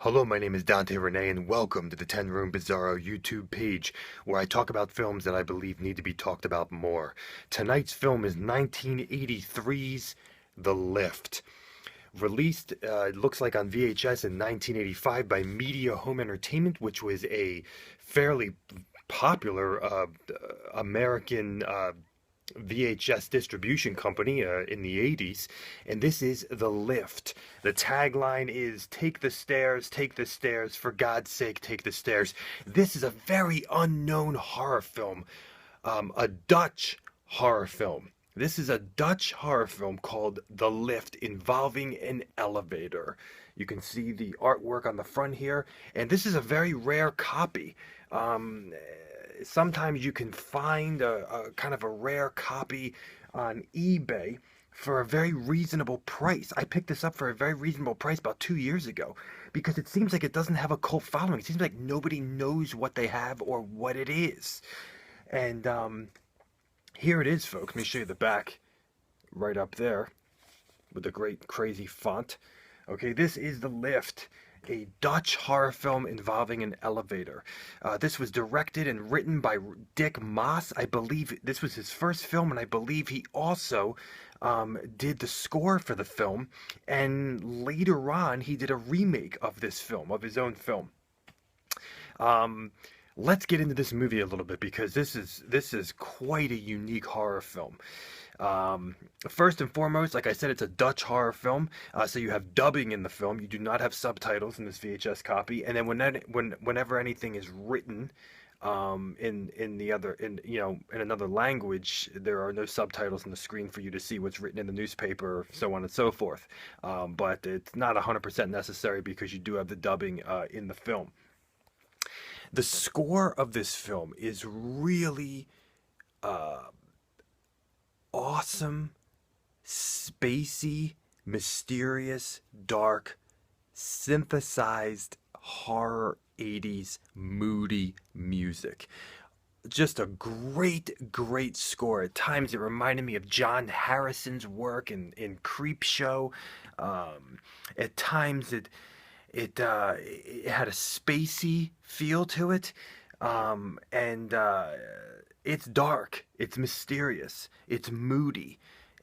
Hello, my name is Dante Renee, and welcome to the 10 Room Bizarro YouTube page, where I talk about films that I believe need to be talked about more. Tonight's film is 1983's The Lift. Released, it looks like on VHS in 1985 by Media Home Entertainment, which was a fairly popular American VHS distribution company in the 80s, and this is The Lift. The tagline is take the stairs, for God's sake, take the stairs." This is a very unknown horror film, a Dutch horror film. This is a Dutch horror film called The Lift, involving an elevator. You can see the artwork on the front here, and this is a very rare copy. Sometimes you can find a kind of a rare copy on eBay for a very reasonable price. I picked this up for a very reasonable price about 2 years ago because it seems like it doesn't have a cult following. It seems like nobody knows what they have or what it is. And here it is, folks. Let me show you the back right up there with the great crazy font. Okay, this is The Lift, a Dutch horror film involving an elevator. This was directed and written by Dick Maas. I believe this was his first film, and I believe he also did the score for the film. And later on, he did a remake of this film, of his own film. Let's get into this movie a little bit because this is quite a unique horror film. First and foremost, like I said, it's a Dutch horror film, so you have dubbing in the film. You do not have subtitles in this VHS copy, and then whenever anything is written in the other in another language, there are no subtitles on the screen for you to see what's written in the newspaper, so on and so forth. But it's not 100% necessary because you do have the dubbing in the film. The score of this film is really awesome, spacey, mysterious, dark, synthesized horror 80s moody music. Just a great score. At times it reminded me of John Harrison's work in Creepshow. At times it had a spacey feel to it, and it's dark, it's mysterious, it's moody,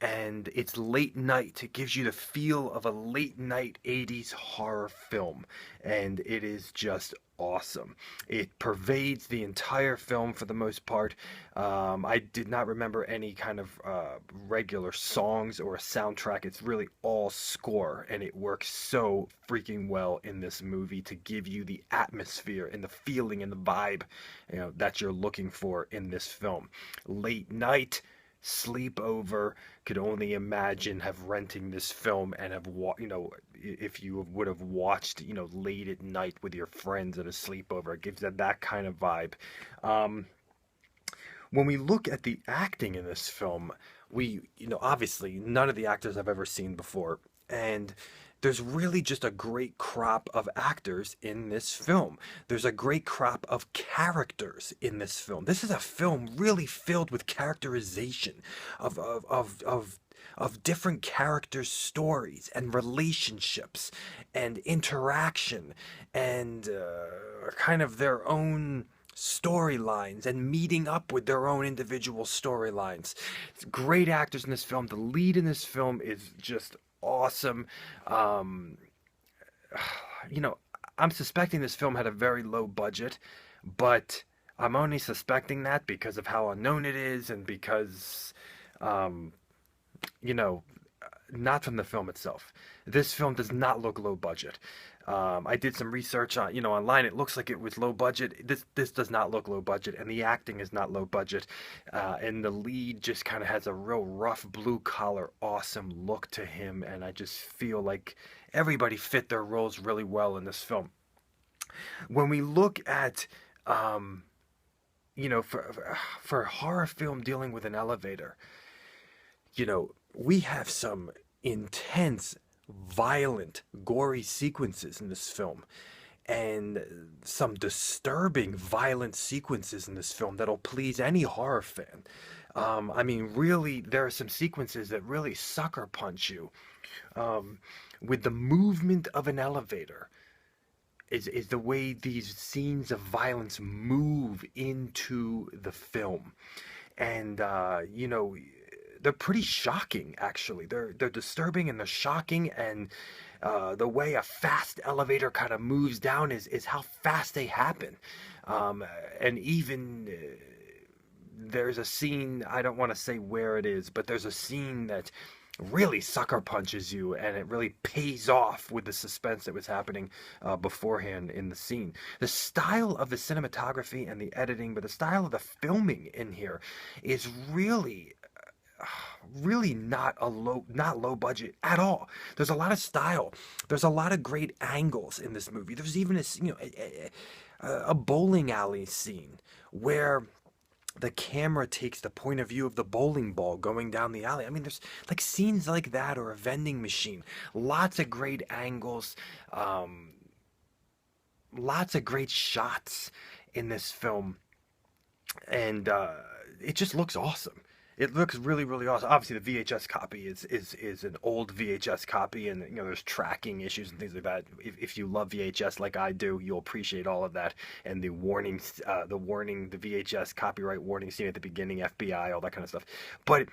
and it's late night. It gives you the feel of a late night 80s horror film, and it is just awesome. It pervades the entire film for the most part. I did not remember any kind of regular songs or a soundtrack. It's really all score, and it works so freaking well in this movie to give you the atmosphere and the feeling and the vibe, that you're looking for in this film. Late night, sleepover, could only imagine have renting this film and have if you would have watched late at night with your friends at a sleepover. It gives that kind of vibe. When we look at the acting in this film, we obviously none of the actors I've ever seen before, and there's really just a great crop of actors in this film. There's a great crop of characters in this film. This is a film really filled with characterization of different characters' stories and relationships and interaction and kind of their own storylines and meeting up with their own individual storylines. Great actors in this film. The lead in this film is just awesome. Um, you know, I'm suspecting this film had a very low budget, but I'm only suspecting that because of how unknown it is and because, um, you know, not from the film itself. This film does not look low budget. I did some research on, online. It looks like it was low budget. This does not look low budget, and the acting is not low budget. And the lead just kind of has a real rough blue collar, awesome look to him, and I just feel like everybody fit their roles really well in this film. When we look at, for a horror film dealing with an elevator, we have some intense, violent, gory sequences in this film, and some disturbing, violent sequences in this film that'll please any horror fan. I mean, really, there are some sequences that really sucker punch you. Um, with the movement of an elevator, is the way these scenes of violence move into the film, and they're pretty shocking. Actually, they're disturbing and they're shocking, and the way a fast elevator kind of moves down is how fast they happen, um, and even. There's a scene, I don't want to say where it is, but there's a scene that really sucker punches you, and it really pays off with the suspense that was happening beforehand in the scene. The style of the cinematography and the editing, but the style of the filming in here is really not low budget at all. There's a lot of style. There's a lot of great angles in this movie. There's even a bowling alley scene where the camera takes the point of view of the bowling ball going down the alley. I mean, there's like scenes like that, or a vending machine. Lots of great angles, lots of great shots in this film, and it just looks awesome. It looks really, really awesome. Obviously, the VHS copy is an old VHS copy, and there's tracking issues and things like that. If you love VHS like I do, you'll appreciate all of that. And the warnings, the VHS copyright warning scene at the beginning, FBI, all that kind of stuff. But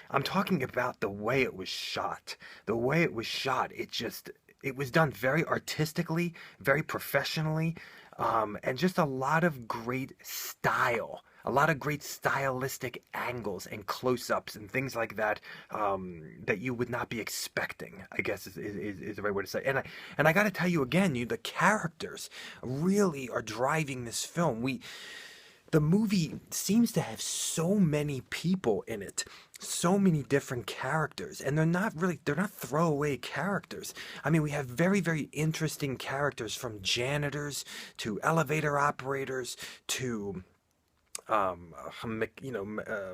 I'm talking about the way it was shot. The way it was shot, it was done very artistically, very professionally, and just a lot of great style. A lot of great stylistic angles and close-ups and things like that, that you would not be expecting, I guess is the right way to say. And I got to tell you again, the characters really are driving this film. The movie seems to have so many people in it, so many different characters, and they're not throwaway characters. I mean, we have very, very interesting characters, from janitors to elevator operators to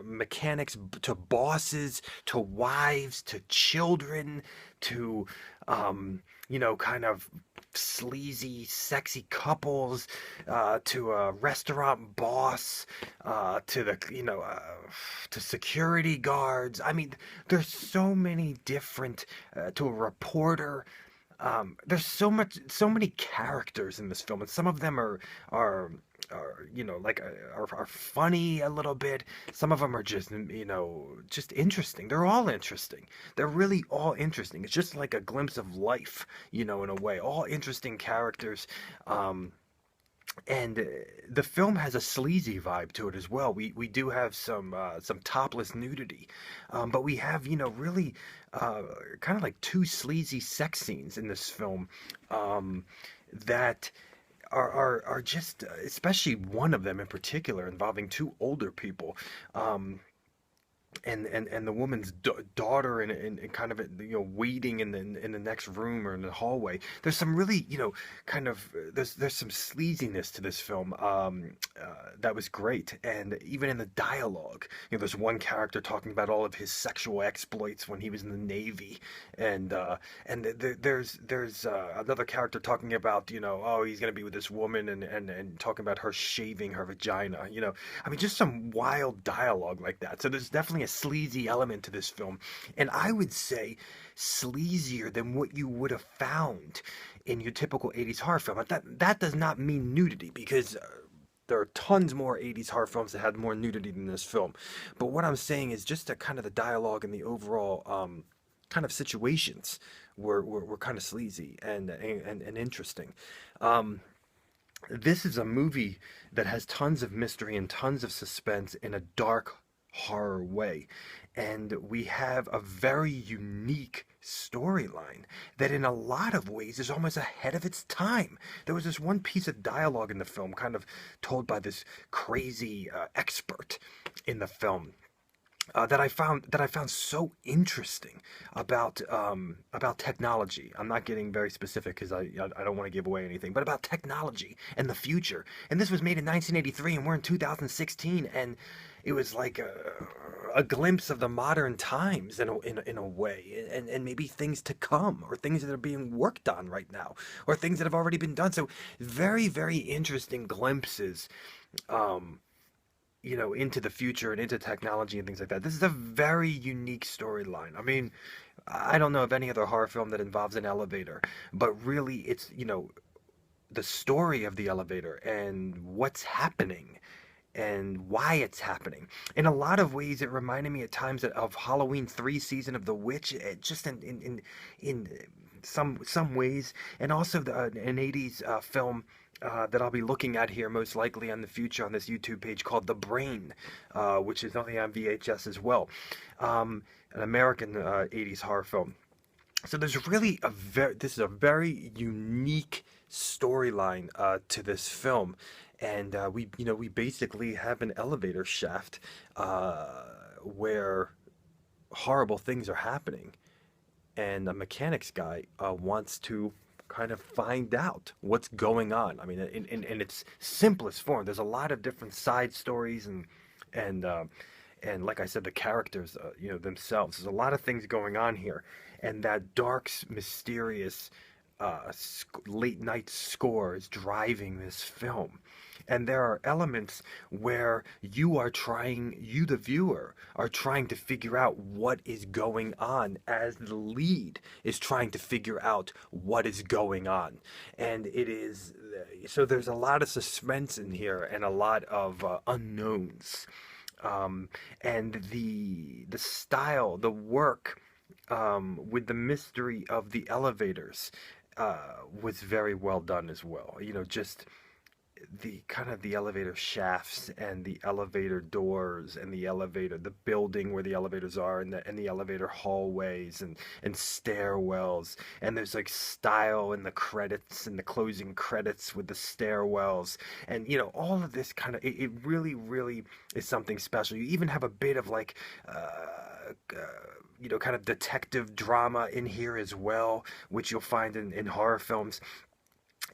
mechanics, to bosses, to wives, to children, to kind of sleazy, sexy couples, to a restaurant boss, to security guards. I mean, there's so many different, to a reporter. There's so many characters in this film, and some of them are funny a little bit. Some of them are just interesting. They're all interesting. They're really all interesting. It's just like a glimpse of life, in a way. All interesting characters. And the film has a sleazy vibe to it as well. We do have some topless nudity, but we have really kind of like two sleazy sex scenes in this film, that are just, especially one of them in particular, involving two older people. And the woman's daughter, and kind of waiting in the next room or in the hallway. There's some really kind of there's some sleaziness to this film, that was great. And even in the dialogue, there's one character talking about all of his sexual exploits when he was in the Navy, and there's another character talking about oh, he's gonna be with this woman, and talking about her shaving her vagina. I mean, just some wild dialogue like that. So there's definitely a sleazy element to this film, and I would say sleazier than what you would have found in your typical 80s horror film. That does not mean nudity, because there are tons more 80s horror films that had more nudity than this film. But what I'm saying is just the kind of the dialogue and the overall kind of situations were kind of sleazy and interesting. This is a movie that has tons of mystery and tons of suspense in a dark horror way. And we have a very unique storyline that in a lot of ways is almost ahead of its time. There was this one piece of dialogue in the film, kind of told by this crazy expert in the film, that I found so interesting about technology. I'm not getting very specific because I don't want to give away anything, but about technology and the future. And this was made in 1983, and we're in 2016, and it was like a glimpse of the modern times in a way, and maybe things to come, or things that are being worked on right now, or things that have already been done. So very, very interesting glimpses. Into the future and into technology and things like that. This is a very unique storyline. I mean, I don't know of any other horror film that involves an elevator, but really it's, the story of the elevator and what's happening and why it's happening. In a lot of ways, it reminded me at times of Halloween 3 Season of the Witch, just in some ways, and also an 80s film that I'll be looking at here most likely in the future on this YouTube page called The Brain, which is only on VHS as well, an American 80s horror film. So there's really this is a very unique storyline to this film, and we basically have an elevator shaft where horrible things are happening, and the mechanics guy wants to kind of find out what's going on. I mean, in its simplest form, there's a lot of different side stories and uh, and like I said, the characters, themselves. There's a lot of things going on here, and that dark, mysterious, late night score is driving this film. And there are elements where you, the viewer, are trying to figure out what is going on as the lead is trying to figure out what is going on. And it is, so there's a lot of suspense in here and a lot of unknowns. And the style, the work with the mystery of the elevators was very well done as well. Just the kind of the elevator shafts and the elevator doors and the building where the elevators are, and the elevator hallways and stairwells, and there's like style in the credits and the closing credits with the stairwells, and all of this kind of it really is something special. You even have a bit of like kind of detective drama in here as well, which you'll find in horror films.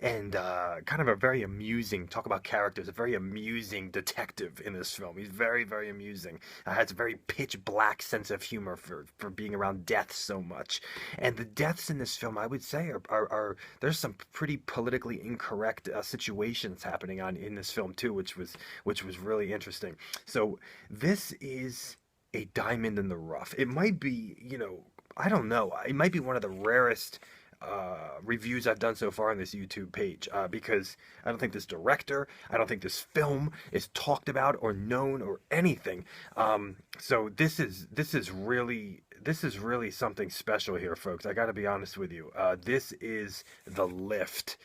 And kind of a very amusing, talk about characters, a very amusing detective in this film. He's very, very amusing. Has a very pitch black sense of humor for being around death so much. And the deaths in this film, I would say, are there's some pretty politically incorrect situations happening in this film too, which was really interesting. So this is a diamond in the rough. It might be, I don't know, it might be one of the rarest reviews I've done so far on this YouTube page, because I don't think this director, I don't think this film is talked about or known or anything. So this is really something special here, folks. I got to be honest with you. This is The Lift.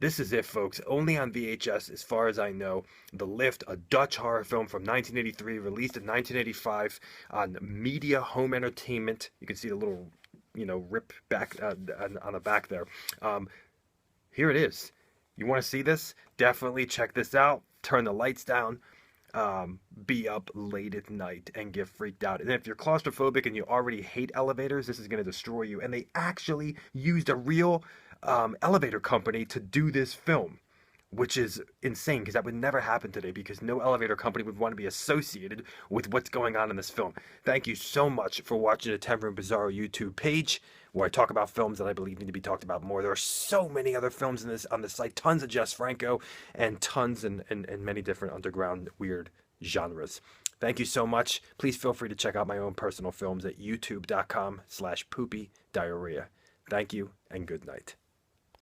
This is it, folks. Only on VHS, as far as I know. The Lift, a Dutch horror film from 1983, released in 1985 on Media Home Entertainment. You can see the little rip back on the back there. Here it is. You want to see this? Definitely check this out. Turn the lights down. Be up late at night and get freaked out. And if you're claustrophobic and you already hate elevators, this is going to destroy you. And they actually used a real elevator company to do this film, which is insane because that would never happen today, because no elevator company would want to be associated with what's going on in this film. Thank you so much for watching the Ten Room Bizarro YouTube page, where I talk about films that I believe need to be talked about more. There are so many other films on the site, tons of Jess Franco, and tons and many different underground weird genres. Thank you so much. Please feel free to check out my own personal films at youtube.com/poopydiarrhea. Thank you and good night.